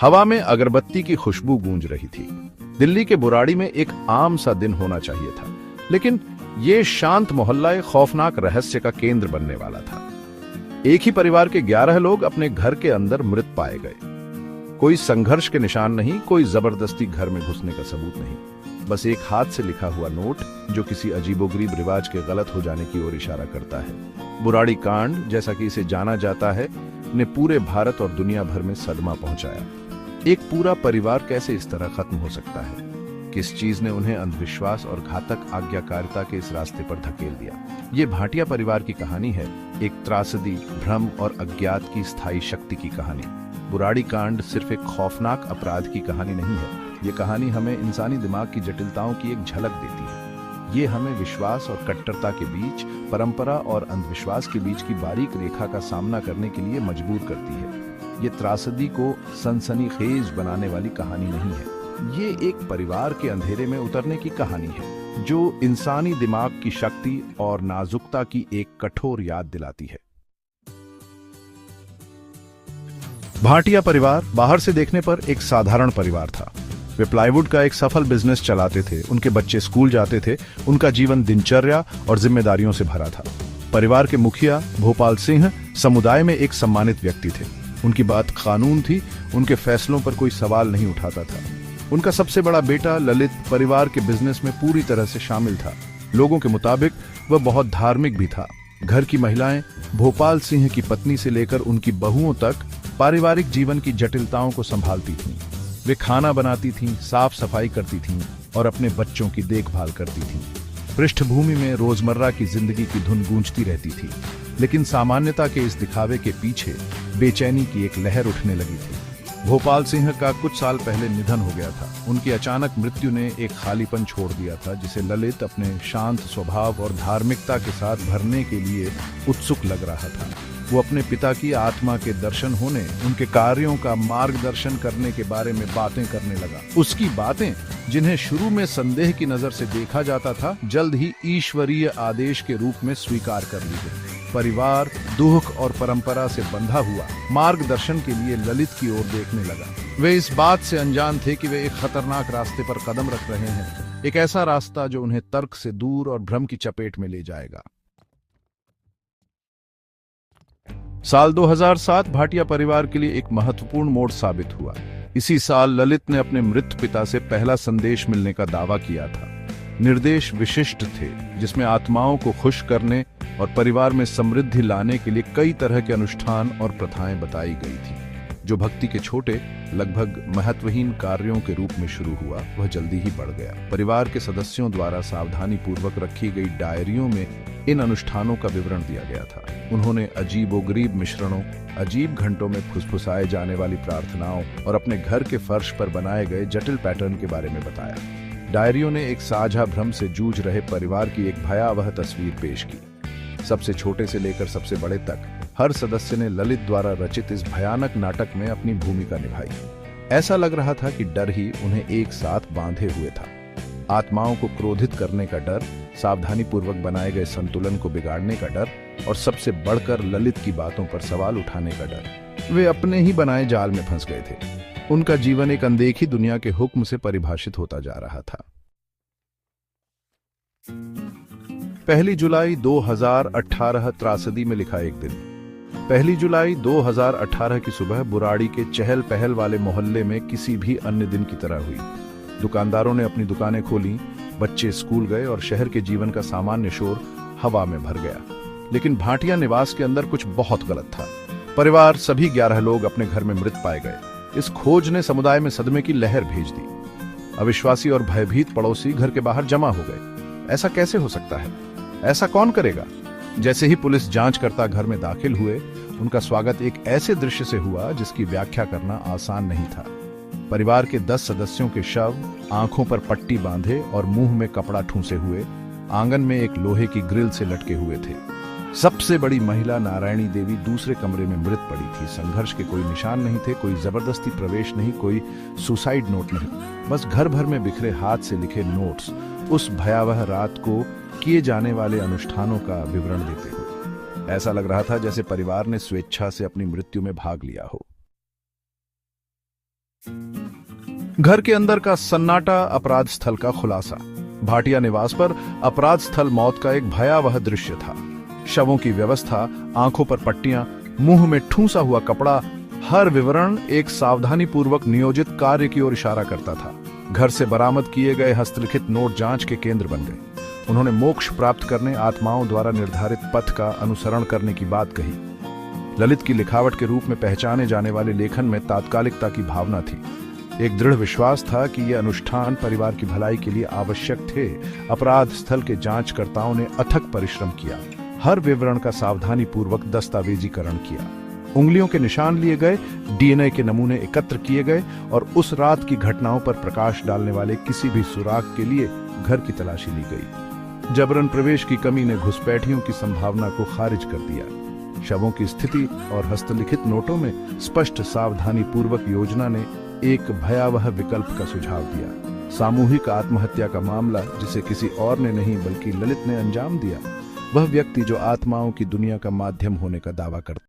हवा में अगरबत्ती की खुशबू गूंज रही थी। दिल्ली के बुराड़ी में एक आम सा दिन होना चाहिए था, लेकिन ये शांत मोहल्ला एक खौफनाक रहस्य का केंद्र बनने वाला था। एक ही परिवार के 11 लोग अपने घर के अंदर मृत पाए गए। कोई संघर्ष के निशान नहीं, कोई जबरदस्ती घर में घुसने का सबूत नहीं, बस एक हाथ से लिखा हुआ नोट जो किसी अजीबोगरीब रिवाज के गलत हो जाने की ओर इशारा करता है। बुराड़ी कांड, जैसा कि इसे जाना जाता है, ने पूरे भारत और दुनिया भर में सदमा पहुंचाया। एक पूरा परिवार कैसे इस तरह खत्म हो सकता है? किस चीज ने उन्हें अंधविश्वास और घातक आज्ञाकारिता के इस रास्ते पर धकेल दिया? ये भाटिया परिवार की कहानी है, एक त्रासदी, भ्रम और अज्ञात की स्थायी शक्ति की कहानी। बुराड़ी कांड सिर्फ एक खौफनाक अपराध की कहानी नहीं है, ये कहानी हमें इंसानी दिमाग की जटिलताओं की एक झलक देती है। ये हमें विश्वास और कट्टरता के बीच, परंपरा और अंधविश्वास के बीच की बारीक रेखा का सामना करने के लिए मजबूर करती है। ये त्रासदी को सनसनीखेज बनाने वाली कहानी नहीं है, ये एक परिवार के अंधेरे में उतरने की कहानी है, जो इंसानी दिमाग की शक्ति और नाजुकता की एक कठोर याद दिलाती है। भाटिया परिवार बाहर से देखने पर एक साधारण परिवार था। वे प्लाईवुड का एक सफल बिजनेस चलाते थे, उनके बच्चे स्कूल जाते थे, उनका जीवन दिनचर्या और जिम्मेदारियों से भरा था। परिवार के मुखिया भोपाल सिंह समुदाय में एक सम्मानित व्यक्ति थे। उनकी बात कानून थी, उनके फैसलों पर कोई सवाल नहीं उठाता था। उनका सबसे बड़ा बेटा ललित परिवार के बिजनेस में पूरी तरह से शामिल था। लोगों के मुताबिक वह बहुत धार्मिक भी था। घर की महिलाएं भोपाल सिंह की पत्नी से लेकर उनकी बहुओं तक पारिवारिक जीवन की जटिलताओं को संभालती थीं। वे खाना बनाती थीं, साफ सफाई करती थीं और अपने बच्चों की देखभाल करती थीं। पृष्ठभूमि में रोजमर्रा की जिंदगी की धुन गूंजती रहती थी, लेकिन सामान्यता के इस दिखावे के पीछे बेचैनी की एक लहर उठने लगी थी। भोपाल सिंह का कुछ साल पहले निधन हो गया था। उनकी अचानक मृत्यु ने एक खालीपन छोड़ दिया था, जिसे ललित अपने शांत स्वभाव और धार्मिकता के साथ भरने के लिए उत्सुक लग रहा था। वो अपने पिता की आत्मा के दर्शन होने, उनके कार्यों का मार्गदर्शन करने के बारे में बातें करने लगा। उसकी बातें, जिन्हें शुरू में संदेह की नजर से देखा जाता था, जल्द ही ईश्वरीय आदेश के रूप में स्वीकार कर ली गई। परिवार दुख और परंपरा से बंधा हुआ मार्गदर्शन के लिए ललित की ओर देखने लगा। वे इस बात से अनजान थे कि वे एक खतरनाक रास्ते पर कदम रख रहे हैं, एक ऐसा रास्ता जो उन्हें तर्क से दूर और भ्रम की चपेट में ले जाएगा। साल 2007 भाटिया परिवार के लिए एक महत्वपूर्ण मोड़ साबित हुआ। इसी साल ललित ने अपने मृत पिता से पहला संदेश मिलने का दावा किया था। निर्देश विशिष्ट थे, जिसमें आत्माओं को खुश करने और परिवार में समृद्धि लाने के लिए कई तरह के अनुष्ठान और प्रथाएं बताई गई थी। जो भक्ति के छोटे, लगभग महत्वहीन कार्यों के रूप में शुरू हुआ, वह जल्दी ही बढ़ गया। परिवार के सदस्यों द्वारा सावधानी पूर्वक रखी गई डायरियों में इन अनुष्ठानों का विवरण दिया गया था। उन्होंने अजीबोगरीब मिश्रणों, अजीब घंटों में फुसफुसाए जाने वाली प्रार्थनाओं और अपने घर के फर्श पर बनाए गए जटिल पैटर्न के बारे में बताया। डायरियों ने एक साझा भ्रम से जूझ रहे परिवार की एक भयावह तस्वीर पेश की। सबसे छोटे से लेकर सबसे बड़े तक हर सदस्य ने ललित द्वारा रचित इस भयानक नाटक में अपनी भूमिका निभाई। ऐसा लग रहा था कि डर ही उन्हें एक साथ बांधे हुए था। आत्माओं को क्रोधित करने का डर, सावधानी पूर्वक बनाए गए संतुलन को बिगाड़ने का डर और सबसे बढ़कर ललित की बातों पर सवाल उठाने का डर। वे अपने ही बनाए जाल में फंस गए थे। उनका जीवन एक अनदेखी दुनिया के हुक्म से परिभाषित होता जा रहा था। 1 जुलाई 2018 त्रासदी में लिखा एक दिन। 1 जुलाई 2018 की सुबह बुराड़ी के चहल पहल वाले मोहल्ले में किसी भी अन्य दिन की तरह हुई। दुकानदारों ने अपनी दुकानें खोली, बच्चे स्कूल गए और शहर के जीवन का सामान्य शोर हवा में भर गया। लेकिन भाटिया निवास के अंदर कुछ बहुत गलत था। परिवार सभी 11 लोग अपने घर में मृत पाए गए। इस खोज ने समुदाय में सदमे की लहर भेज दी। अविश्वासी और भयभीत पड़ोसी घर के बाहर जमा हो गए। ऐसा कैसे हो सकता है? ऐसा कौन करेगा? जैसे ही पुलिस जांचकर्ता घर में दाखिल हुए, उनका स्वागत एक ऐसे दृश्य से हुआ जिसकी व्याख्या करना आसान नहीं था। परिवार के 10 सदस्यों के शव आंखों पर पट्टी बांधे और मुंह में कपड़ा ठूंसे हुए आंगन में एक लोहे की ग्रिल से लटके हुए थे। सबसे बड़ी महिला नारायणी देवी दूसरे कमरे में मृत पड़ी थी। संघर्ष के कोई निशान नहीं थे, कोई जबरदस्ती प्रवेश नहीं, कोई सुसाइड नोट नहीं, बस घर भर में बिखरे हाथ से लिखे नोट्स उस भयावह रात को किए जाने वाले अनुष्ठानों का विवरण देते हुए। ऐसा लग रहा था जैसे परिवार ने स्वेच्छा से अपनी मृत्यु में भाग लिया हो। घर के अंदर का सन्नाटा अपराध स्थल का खुलासा। भाटिया निवास पर अपराध स्थल मौत का एक भयावह दृश्य था। शवों की व्यवस्था, आंखों पर पट्टियां, मुंह में ठूंसा हुआ कपड़ा, हर विवरण एक सावधानी पूर्वक नियोजित कार्य की ओर इशारा करता था। घर से बरामद किए गए हस्तलिखित नोट जांच के केंद्र बन गए। उन्होंने मोक्ष प्राप्त करने आत्माओं द्वारा निर्धारित पथ का अनुसरण करने की बात कही। ललित की लिखावट के रूप में पहचाने जाने वाले लेखन में तात्कालिकता की भावना थी। एक दृढ़ विश्वास था कि ये अनुष्ठान परिवार की भलाई के लिए आवश्यक थे। अपराध स्थल के जांचकर्ताओं ने अथक परिश्रम किया, हर विवरण का सावधानी पूर्वक दस्तावेजीकरण किया। उंगलियों के निशान लिए गए, डीएनए के नमूने एकत्र किए गए और उस रात की घटनाओं पर प्रकाश डालने वाले किसी भी सुराग के लिए घर की तलाशी ली गई। जबरन प्रवेश की कमी ने घुसपैठियों की संभावना को खारिज कर दिया। शवों की स्थिति और हस्तलिखित नोटों में स्पष्ट सावधानी पूर्वक योजना ने एक भयावह विकल्प का सुझाव दिया। सामूहिक आत्महत्या का मामला जिसे किसी और ने नहीं बल्कि ललित ने अंजाम दिया। वह व्यक्ति जो आत्माओं की दुनिया का माध्यम होने का दावा करता